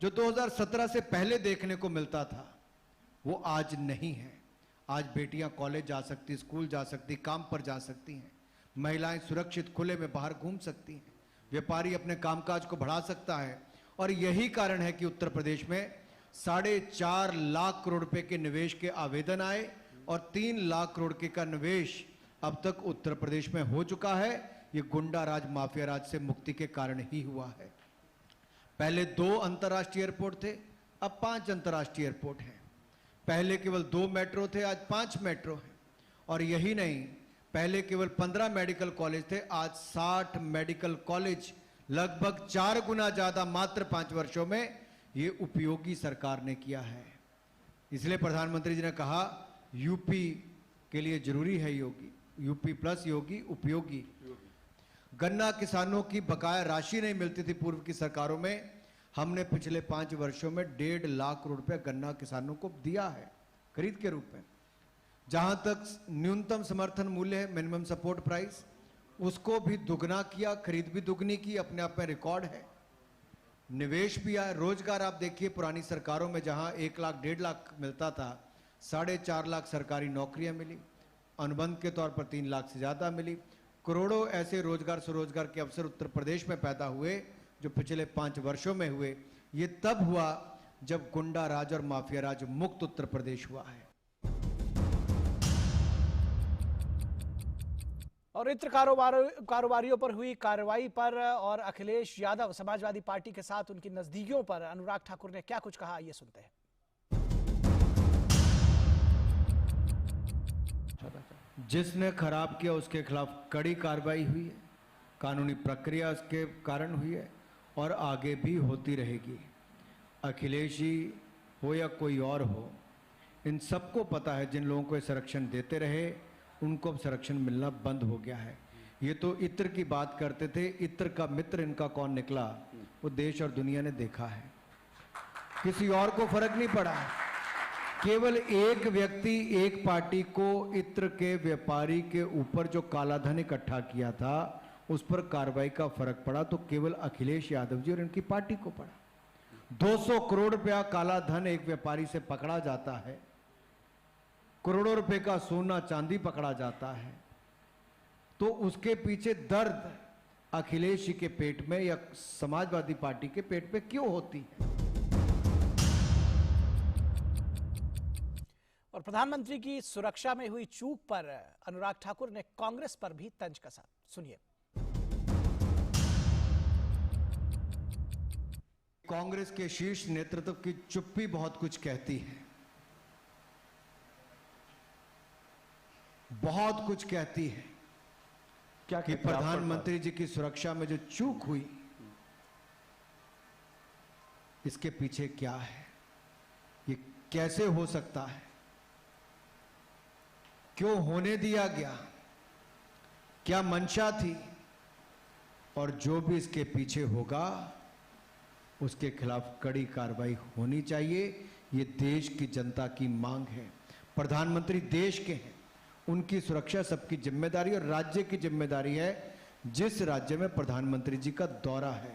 जो 2017 से पहले देखने को मिलता था वो आज नहीं है। आज बेटियां कॉलेज जा सकती, स्कूल जा सकती, काम पर जा सकती हैं, महिलाएं सुरक्षित खुले में बाहर घूम सकती हैं, व्यापारी अपने कामकाज को बढ़ा सकता है। और यही कारण है कि उत्तर प्रदेश में 4.5 लाख करोड़ रुपए के निवेश के आवेदन आए और 3 लाख करोड़ के का निवेश अब तक उत्तर प्रदेश में हो चुका है। ये गुंडा राज, माफिया राज से मुक्ति के कारण ही हुआ है। पहले 2 अंतर्राष्ट्रीय एयरपोर्ट थे, अब 5 अंतर्राष्ट्रीय एयरपोर्ट हैं। पहले केवल 2 मेट्रो थे, आज 5 मेट्रो हैं। और यही नहीं, पहले केवल 15 मेडिकल कॉलेज थे, आज 60 मेडिकल कॉलेज, लगभग 4 गुना ज्यादा मात्र 5 वर्षों में ये उपयोगी सरकार ने किया है। इसलिए प्रधानमंत्री जी ने कहा यूपी के लिए जरूरी है योगी, यूपी प्लस योगी उपयोगी। गन्ना किसानों की बकाया राशि नहीं मिलती थी पूर्व की सरकारों में, हमने पिछले 5 वर्षों में 1.5 लाख करोड़ रुपए गन्ना किसानों को दिया है खरीद के रूप में। जहां तक न्यूनतम समर्थन मूल्य है, मिनिमम सपोर्ट प्राइस, उसको भी दुगना किया, खरीद भी दुगनी की, अपने आप में रिकॉर्ड है। निवेश भी आया, रोजगार आप देखिए, पुरानी सरकारों में जहां 1 लाख 1.5 लाख मिलता था, 4.5 लाख सरकारी नौकरियां मिली, अनुबंध के तौर पर 3 लाख से ज्यादा मिली। करोड़ों ऐसे रोजगार स्वरोजगार के अवसर उत्तर प्रदेश में पैदा हुए जो पिछले 5 वर्षों में हुए। ये तब हुआ जब गुंडा राज और माफिया राज मुक्त उत्तर प्रदेश हुआ है। और इत्र कारोबारियों पर हुई कार्रवाई पर और अखिलेश यादव समाजवादी पार्टी के साथ उनकी नजदीकियों पर अनुराग ठाकुर ने क्या कुछ कहा, ये सुनते हैं। जिसने खराब किया उसके खिलाफ कड़ी कार्रवाई हुई है, कानूनी प्रक्रिया उसके कारण हुई है और आगे भी होती रहेगी। अखिलेश जी हो या कोई और हो, इन सबको पता है जिन लोगों को ये संरक्षण देते रहे उनको अब संरक्षण मिलना बंद हो गया है। ये तो इत्र की बात करते थे, इत्र का मित्र इनका कौन निकला वो देश और दुनिया ने देखा है। किसी और को फर्क नहीं पड़ा, केवल एक व्यक्ति, एक पार्टी को इत्र के व्यापारी के ऊपर जो काला धन इकट्ठा किया था उस पर कार्रवाई का फर्क पड़ा, तो केवल अखिलेश यादव जी और इनकी पार्टी को पड़ा। 200 करोड़ रुपया काला धन एक व्यापारी से पकड़ा जाता है, करोड़ों रुपए का सोना चांदी पकड़ा जाता है, तो उसके पीछे दर्द अखिलेश जी के पेट में या समाजवादी पार्टी के पेट में क्यों होती है? और प्रधानमंत्री की सुरक्षा में हुई चूक पर अनुराग ठाकुर ने कांग्रेस पर भी तंज कसा, सुनिए। कांग्रेस के शीर्ष नेतृत्व की चुप्पी बहुत कुछ कहती है, बहुत कुछ कहती है। क्या कि प्रधानमंत्री जी की सुरक्षा में जो चूक हुई इसके पीछे क्या है, ये कैसे हो सकता है, क्यों होने दिया गया, क्या मंशा थी, और जो भी इसके पीछे होगा उसके खिलाफ कड़ी कार्रवाई होनी चाहिए। ये देश की जनता की मांग है। प्रधानमंत्री देश के हैं, उनकी सुरक्षा सबकी जिम्मेदारी और राज्य की जिम्मेदारी है। जिस राज्य में प्रधानमंत्री जी का दौरा है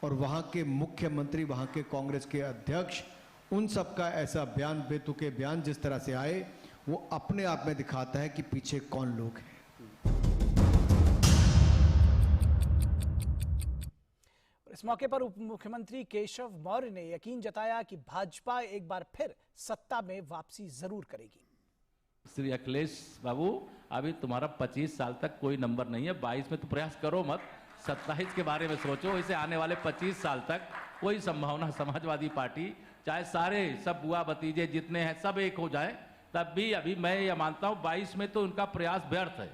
और वहां के मुख्यमंत्री, वहां के कांग्रेस के अध्यक्ष, उन सबका ऐसा बयान, बेतुके बयान जिस तरह से आए, वो अपने आप में दिखाता है कि पीछे कौन लोग हैं। इस मौके पर उप मुख्यमंत्री केशव मौर्य ने यकीन जताया कि भाजपा एक बार फिर सत्ता में वापसी जरूर करेगी। श्री अखिलेश बाबू, अभी तुम्हारा 25 साल तक कोई नंबर नहीं है, 22 में तो प्रयास करो मत, 27 के बारे में सोचो। इसे आने वाले 25 साल तक कोई संभावना समाजवादी पार्टी, चाहे सारे सब बुआ भतीजे जितने हैं सब एक हो जाए, तब भी अभी मैं ये मानता हूं 22 में तो उनका प्रयास व्यर्थ है।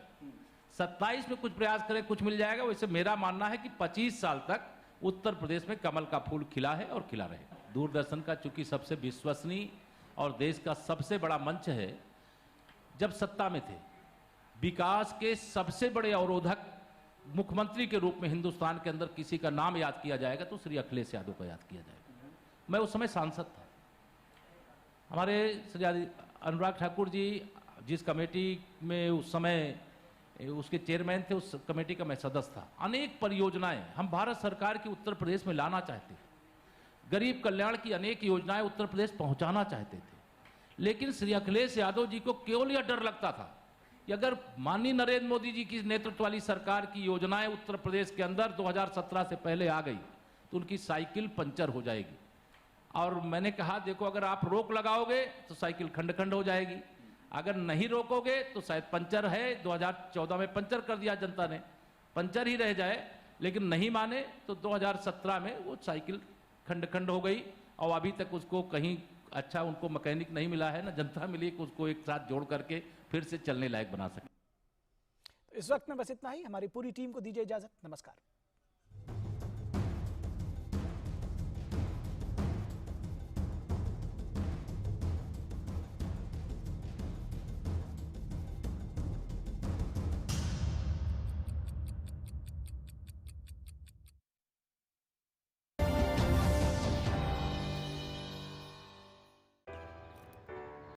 27 में कुछ प्रयास करें, कुछ मिल जाएगा। वैसे मेरा मानना है कि 25 साल तक उत्तर प्रदेश में कमल का फूल खिला है और खिला रहेगा। दूरदर्शन का चूंकि सबसे विश्वसनीय और देश का सबसे बड़ा मंच है, जब सत्ता में थे, विकास के सबसे बड़े अवरोधक मुख्यमंत्री के रूप में हिंदुस्तान के अंदर किसी का नाम याद किया जाएगा तो श्री अखिलेश यादव का याद किया जाएगा। मैं उस समय सांसद था। हमारे श्री अनुराग ठाकुर जी जिस कमेटी में उस समय उसके चेयरमैन थे, उस कमेटी का मैं सदस्य था। अनेक परियोजनाएं हम भारत सरकार की उत्तर प्रदेश में लाना चाहते हैं। गरीब कल्याण की अनेक योजनाएं उत्तर प्रदेश पहुंचाना चाहते थे, लेकिन श्री अखिलेश यादव जी को केवल यह डर लगता था कि अगर माननीय नरेंद्र मोदी जी की नेतृत्व वाली सरकार की योजनाएं उत्तर प्रदेश के अंदर 2017 से पहले आ गई तो उनकी साइकिल पंचर हो जाएगी। और मैंने कहा देखो, अगर आप रोक लगाओगे तो साइकिल खंड खंड हो जाएगी, अगर नहीं रोकोगे तो शायद पंचर है, 2014 में पंचर कर दिया जनता ने, पंचर ही रह जाए, लेकिन नहीं माने तो 2017 में वो साइकिल खंड खंड हो गई और अभी तक उसको कहीं अच्छा उनको मैकेनिक नहीं मिला है, ना जनता मिली कि उसको एक साथ जोड़ करके फिर से चलने लायक बना सके। तो इस वक्त में बस इतना ही। हमारी पूरी टीम को दीजिए इजाजत। नमस्कार।